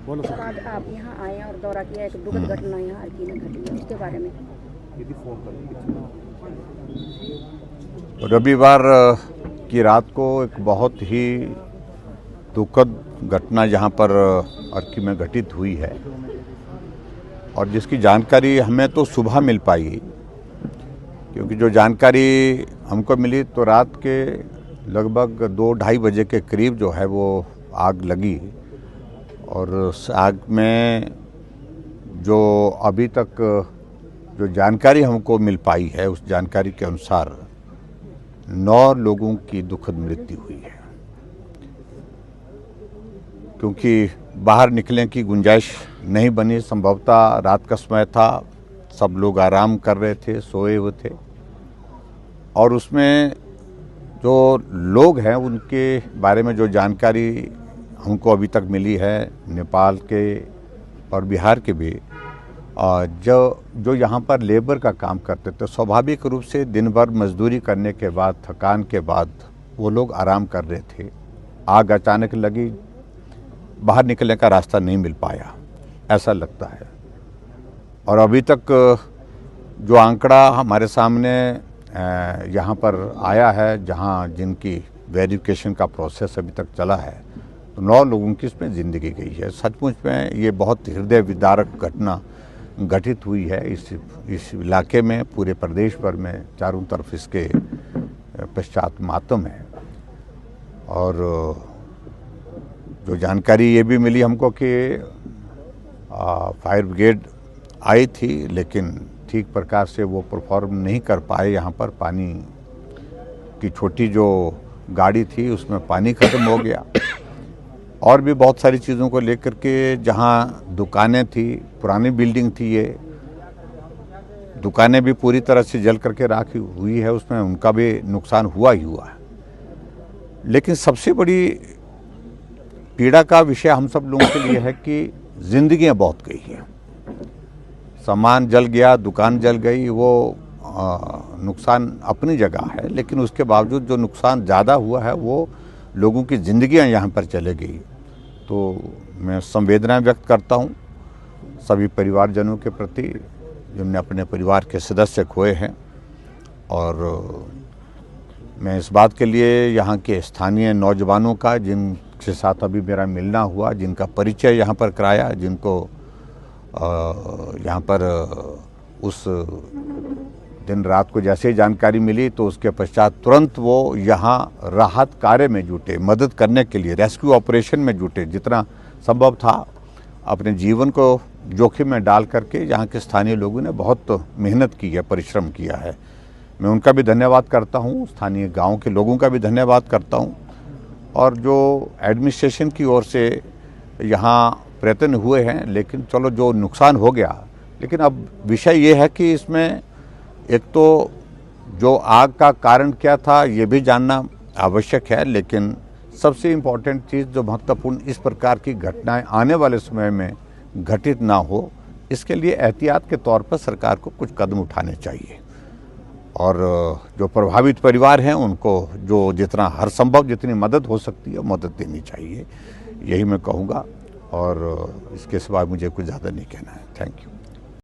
Sir आज आप यहाँ आए हैं और दौरा किया, एक दुखद घटना यहाँ हरकी में घटी है, उसके बारे में। रविवार की रात को एक बहुत ही दुखद घटना यहाँ पर अर्की में घटित हुई है और जिसकी जानकारी हमें तो सुबह मिल पाई, क्योंकि जो जानकारी हमको मिली तो रात के लगभग 2-2:30 बजे के करीब जो है वो आग लगी। और उस आग में जो अभी तक जो जानकारी हमको मिल पाई है, उस जानकारी के अनुसार 9 लोगों की दुखद मृत्यु हुई है। क्योंकि बाहर निकलने की गुंजाइश नहीं बनी, संभवतः रात का समय था, सब लोग आराम कर रहे थे, सोए हुए थे। और उसमें जो लोग हैं उनके बारे में जो जानकारी हमको अभी तक मिली है, नेपाल के और बिहार के भी, जो यहाँ पर लेबर का काम करते थे, स्वाभाविक रूप से दिन भर मजदूरी करने के बाद, थकान के बाद वो लोग आराम कर रहे थे। आग अचानक लगी, बाहर निकलने का रास्ता नहीं मिल पाया, ऐसा लगता है। और अभी तक जो आंकड़ा हमारे सामने यहाँ पर आया है, जहाँ जिनकी वेरिफिकेशन का प्रोसेस अभी तक चला है, तो 9 लोगों की इसमें ज़िंदगी गई है। सचमुच में ये बहुत हृदय विदारक घटना घटित हुई है इस इलाके में, पूरे प्रदेश भर में चारों तरफ इसके पश्चात मातम है। और जो जानकारी ये भी मिली हमको कि फायर ब्रिगेड आई थी, लेकिन ठीक प्रकार से वो परफॉर्म नहीं कर पाए। यहाँ पर पानी की छोटी जो गाड़ी थी उसमें पानी ख़त्म हो गया। और भी बहुत सारी चीज़ों को लेकर के, जहाँ दुकानें थी, पुरानी बिल्डिंग थी, ये दुकानें भी पूरी तरह से जल करके राख हुई है, उसमें उनका भी नुकसान हुआ ही हुआ है। लेकिन सबसे बड़ी पीड़ा का विषय हम सब लोगों के लिए है कि जिंदगियां बहुत गई हैं। सामान जल गया, दुकान जल गई, वो नुकसान अपनी जगह है, लेकिन उसके बावजूद जो नुकसान ज़्यादा हुआ है वो लोगों की ज़िंदगियां यहाँ पर चले गई। तो मैं संवेदना व्यक्त करता हूँ सभी परिवारजनों के प्रति जिनने अपने परिवार के सदस्य खोए हैं। और मैं इस बात के लिए यहाँ के स्थानीय नौजवानों का, जिनके साथ अभी मेरा मिलना हुआ, जिनका परिचय यहाँ पर कराया, जिनको यहाँ पर उस दिन रात को जैसे ही जानकारी मिली तो उसके पश्चात तुरंत वो यहाँ राहत कार्य में जुटे, मदद करने के लिए रेस्क्यू ऑपरेशन में जुटे। जितना संभव था अपने जीवन को जोखिम में डाल करके यहाँ के स्थानीय लोगों ने बहुत मेहनत की है, परिश्रम किया है। मैं उनका भी धन्यवाद करता हूँ, स्थानीय गांव के लोगों का भी धन्यवाद करता हूँ। और जो एडमिनिस्ट्रेशन की ओर से यहाँ प्रयत्न हुए हैं, लेकिन चलो जो नुकसान हो गया, लेकिन अब विषय ये है कि इसमें एक तो जो आग का कारण क्या था ये भी जानना आवश्यक है, लेकिन सबसे इम्पॉर्टेंट चीज़ जो महत्वपूर्ण, इस प्रकार की घटनाएं आने वाले समय में घटित ना हो, इसके लिए एहतियात के तौर पर सरकार को कुछ कदम उठाने चाहिए। और जो प्रभावित परिवार हैं उनको जो जितना हर संभव जितनी मदद हो सकती है मदद देनी चाहिए, यही मैं कहूँगा। और इसके सिवा मुझे कुछ ज़्यादा नहीं कहना है। Thank you.